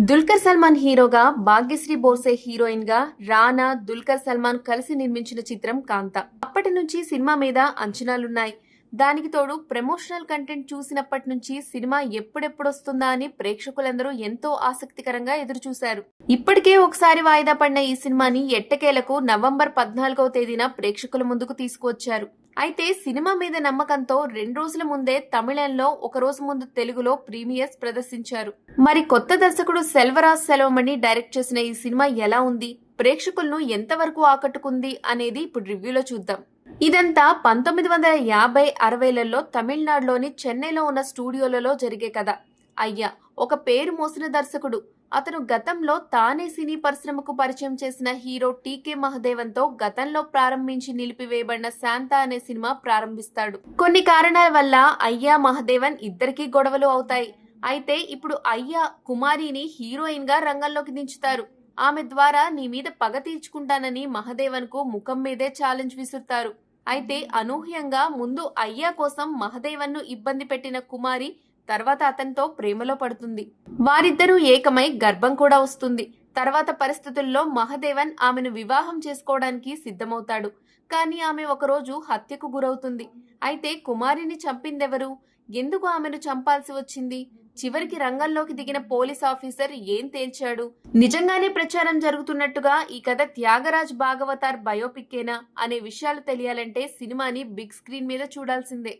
దుల్కర్ సల్మాన్ హీరోగా, భాగ్యశ్రీ బోర్సే హీరోయిన్ గా రానా, దుల్కర్ సల్మాన్ కలిసి నిర్మించిన చిత్రం కాంత. అప్పటి నుంచి సినిమా మీద అంచనాలున్నాయి. దానికి తోడు ప్రమోషనల్ కంటెంట్ చూసినప్పటి నుంచి సినిమా ఎప్పుడెప్పుడొస్తుందా అని ప్రేక్షకులందరూ ఎంతో ఆసక్తికరంగా ఎదురుచూశారు. ఇప్పటికే ఒకసారి వాయిదా పడిన ఈ సినిమాని ఎట్టకేలకు నవంబర్ 14వ తేదీన ప్రేక్షకుల ముందుకు తీసుకువచ్చారు. అయితే సినిమా మీద నమ్మకంతో 2 రోజుల ముందే తమిళంలో, ఒక రోజు ముందు తెలుగులో ప్రీమియర్స్ ప్రదర్శించారు. మరి కొత్త దర్శకుడు సెల్వరాజ్ సెల్వమణి డైరెక్ట్ చేసిన ఈ సినిమా ఎలా ఉంది, ప్రేక్షకులను ఎంతవరకు ఆకట్టుకుంది అనేది ఇప్పుడు రివ్యూలో చూద్దాం. ఇదంతా 1950-60లలో తమిళనాడులోని చెన్నైలో ఉన్న స్టూడియోలలో జరిగే కథ. అయ్యా ఒక పేరు మోసిన దర్శకుడు. అతను గతంలో తానే సినీ పరిశ్రమకు పరిచయం చేసిన హీరో టీకే మహదేవన్తో గతంలో ప్రారంభించి నిలిపివేయబడిన శాంత అనే సినిమా ప్రారంభిస్తాడు. కొన్ని కారణాల వల్ల అయ్యా మహదేవన్ ఇద్దరికీ గొడవలు అవుతాయి. అయితే ఇప్పుడు అయ్యా కుమారిని హీరోయిన్ గా రంగంలోకి దించుతారు. ఆమె ద్వారా నీ మీద పగ తీర్చుకుంటానని మహదేవన్ కు ముఖం మీదే ఛాలెంజ్ విసురుతారు. అయితే అనూహ్యంగా ముందు అయ్యా కోసం మహదేవన్ ను ఇబ్బంది పెట్టిన కుమారి తర్వాత అతనితో ప్రేమలో పడుతుంది. వారిద్దరూ ఏకమై గర్భం కూడా వస్తుంది. తర్వాత పరిస్థితుల్లో మహదేవన్ ఆమెను వివాహం చేసుకోవడానికి సిద్ధమవుతాడు. కానీ ఆమె ఒకరోజు హత్యకు గురవుతుంది. అయితే కుమారిని చంపిందెవరు, ఎందుకు ఆమెను చంపాల్సి వచ్చింది, చివరికి రంగంలోకి దిగిన పోలీస్ ఆఫీసర్ ఏం తేల్చాడు, నిజంగానే ప్రచారం జరుగుతున్నట్టుగా ఈ కథ త్యాగరాజ్ భాగవతార్ బయోపిక్కేనా అనే విషయాలు తెలియాలంటే సినిమాని బిగ్ స్క్రీన్ మీద చూడాల్సిందే.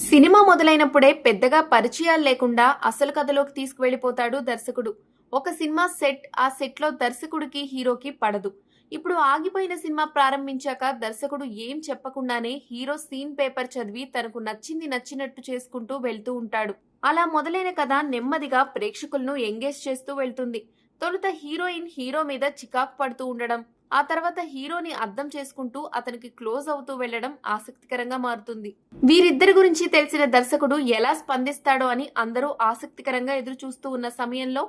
సినిమా మొదలైనప్పుడే పెద్దగా పరిచయాలు లేకుండా అసలు కథలోకి తీసుకువెళ్లిపోతాడు దర్శకుడు. ఒక సినిమా సెట్, ఆ సెట్ లో దర్శకుడికి హీరోకి పడదు. ఇప్పుడు ఆగిపోయిన సినిమా ప్రారంభించాక దర్శకుడు ఏం చెప్పకుండానే హీరో సీన్ పేపర్ చదివి తనకు నచ్చింది నచ్చినట్టు చేసుకుంటూ వెళ్తూ ఉంటాడు. అలా మొదలైన కథ నెమ్మదిగా ప్రేక్షకులను ఎంగేజ్ చేస్తూ వెళ్తుంది. తొలుత హీరోయిన్ హీరో మీద చికాకు పడుతూ ఉండడం, ఆ తర్వాత హీరోని అర్థం చేసుకుంటూ అతనికి క్లోజ్ అవుతూ వెళ్లడం ఆసక్తికరంగా మారుతుంది. వీరిద్దరి గురించి తెలిసిన దర్శకుడు ఎలా స్పందిస్తాడో అని అందరూ ఆసక్తికరంగా ఎదురు చూస్తూ ఉన్న సమయంలో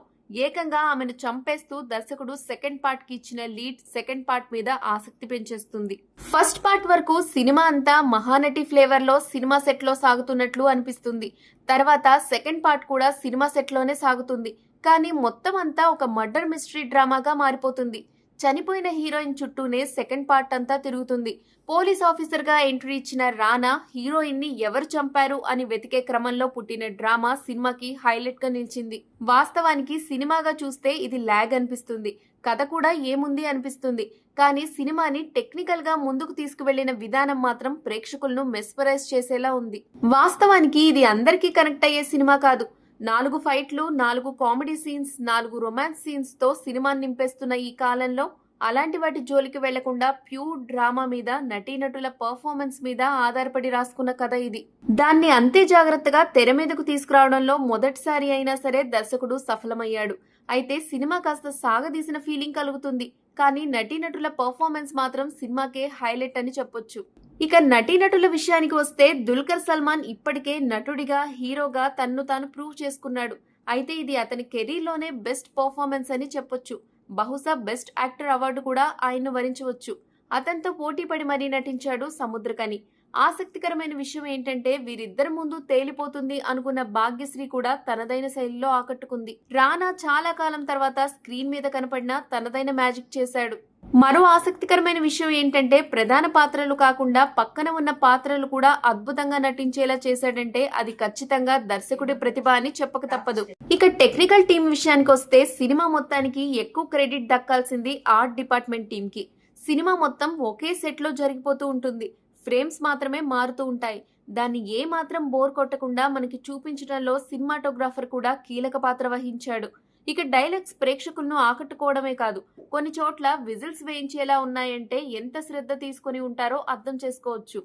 ఏకంగా ఆమెను చంపేస్తూ దర్శకుడు సెకండ్ పార్ట్ కి ఇచ్చిన లీడ్ సెకండ్ పార్ట్ మీద ఆసక్తి పెంచేస్తుంది. ఫస్ట్ పార్ట్ వరకు సినిమా అంతా మహానటి ఫ్లేవర్ లో సినిమా సెట్ లో సాగుతున్నట్లు అనిపిస్తుంది. తర్వాత సెకండ్ పార్ట్ కూడా సినిమా సెట్ లోనే సాగుతుంది. కానీ మొత్తం అంతా ఒక మర్డర్ మిస్టరీ డ్రామాగా మారిపోతుంది. చనిపోయిన హీరోయిన్ చుట్టూనే సెకండ్ పార్ట్ అంతా తిరుగుతుంది. పోలీస్ ఆఫీసర్ గా ఎంట్రీ ఇచ్చిన రానా హీరోయిన్ ని ఎవరు చంపారు అని వెతికే క్రమంలో పుట్టిన డ్రామా సినిమాకి హైలైట్ గా నిలిచింది. వాస్తవానికి సినిమాగా చూస్తే ఇది లాగ్ అనిపిస్తుంది. కథ కూడా ఏముంది అనిపిస్తుంది. కానీ సినిమాని టెక్నికల్ గా ముందుకు తీసుకువెళ్లిన విధానం మాత్రం ప్రేక్షకులను మెస్పరైజ్ చేసేలా ఉంది. వాస్తవానికి ఇది అందరికీ కనెక్ట్ అయ్యే సినిమా కాదు. 4 ఫైట్లు, 4 కామెడీ సీన్స్, 4 రొమాన్స్ సీన్స్ తో సినిమాని నింపేస్తున్న ఈ కాలంలో అలాంటి వాటి జోలికి వెళ్లకుండా ప్యూర్ డ్రామా మీద, నటీనటుల పర్ఫార్మెన్స్ మీద ఆధారపడి రాసుకున్న కథ ఇది. దాన్ని అంతే జాగ్రత్తగా తెర మీదకు తీసుకురావడంలో మొదటిసారి అయినా సరే దర్శకుడు సఫలమయ్యాడు. అయితే సినిమా కాస్త సాగదీసిన ఫీలింగ్ కలుగుతుంది. కానీ నటీనటుల పర్ఫార్మెన్స్ మాత్రం సినిమాకే హైలైట్ అని చెప్పొచ్చు. ఇక నటీనటుల విషయానికి వస్తే దుల్కర్ సల్మాన్ ఇప్పటికే నటుడిగా, హీరోగా తన్ను తాను ప్రూవ్ చేసుకున్నాడు. అయితే ఇది అతని కెరీర్ లోనే బెస్ట్ పర్ఫార్మెన్స్ అని చెప్పొచ్చు. బహుశా బెస్ట్ యాక్టర్ అవార్డు కూడా ఆయన్ను వరించవచ్చు. అతనితో పోటీపడి మరీ నటించాడు సముద్రకని. ఆసక్తికరమైన విషయం ఏంటంటే వీరిద్దరి ముందు తేలిపోతుంది అనుకున్న భాగ్యశ్రీ కూడా తనదైన శైలిలో ఆకట్టుకుంది. రానా చాలా కాలం తర్వాత స్క్రీన్ మీద కనపడినా తనదైన మ్యాజిక్ చేశాడు. మరో ఆసక్తికరమైన విషయం ఏంటంటే ప్రధాన పాత్రలు కాకుండా పక్కన ఉన్న పాత్రలు కూడా అద్భుతంగా నటించేలా చేశాడంటే అది ఖచ్చితంగా దర్శకుడి ప్రతిభ అని చెప్పక తప్పదు. ఇక టెక్నికల్ టీం విషయానికి వస్తే సినిమా మొత్తానికి ఎక్కువ క్రెడిట్ దక్కాల్సింది ఆర్ట్ డిపార్ట్మెంట్ టీం కి. సినిమా మొత్తం ఒకే సెట్ లో జరిగిపోతూ ఉంటుంది. ఫ్రేమ్స్ మాత్రమే మారుతూ ఉంటాయి. దాన్ని ఏ మాత్రం బోర్ కొట్టకుండా మనకి చూపించడంలో సినిమాటోగ్రాఫర్ కూడా కీలక పాత్ర వహించాడు. ఇక డైలాగ్స్ ప్రేక్షకులను ఆకట్టుకోవడమే కాదు, కొన్ని చోట్ల విజిల్స్ వేయించేలా ఉన్నాయంటే ఎంత శ్రద్ధ తీసుకుని ఉంటారో అర్థం చేసుకోవచ్చు.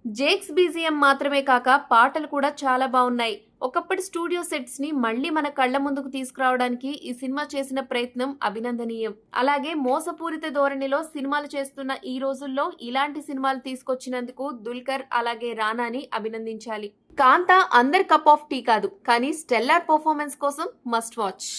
జేక్స్ బీజిఎం మాత్రమే కాక పాటలు కూడా చాలా బాగున్నాయి. ఒకప్పటి స్టూడియో సెట్స్ ని మళ్లీ మన కళ్ల ముందుకు తీసుకురావడానికి ఈ సినిమా చేసిన ప్రయత్నం అభినందనీయం. అలాగే మోసపూరిత ధోరణిలో సినిమాలు చేస్తున్న ఈ రోజుల్లో ఇలాంటి సినిమాలు తీసుకొచ్చినందుకు దుల్కర్ అలాగే రానాని అభినందించాలి. కాంతా అందరి కప్ ఆఫ్ టీ కాదు, కానీ స్టెల్లార్ పర్ఫార్మెన్స్ కోసం మస్ట్ వాచ్.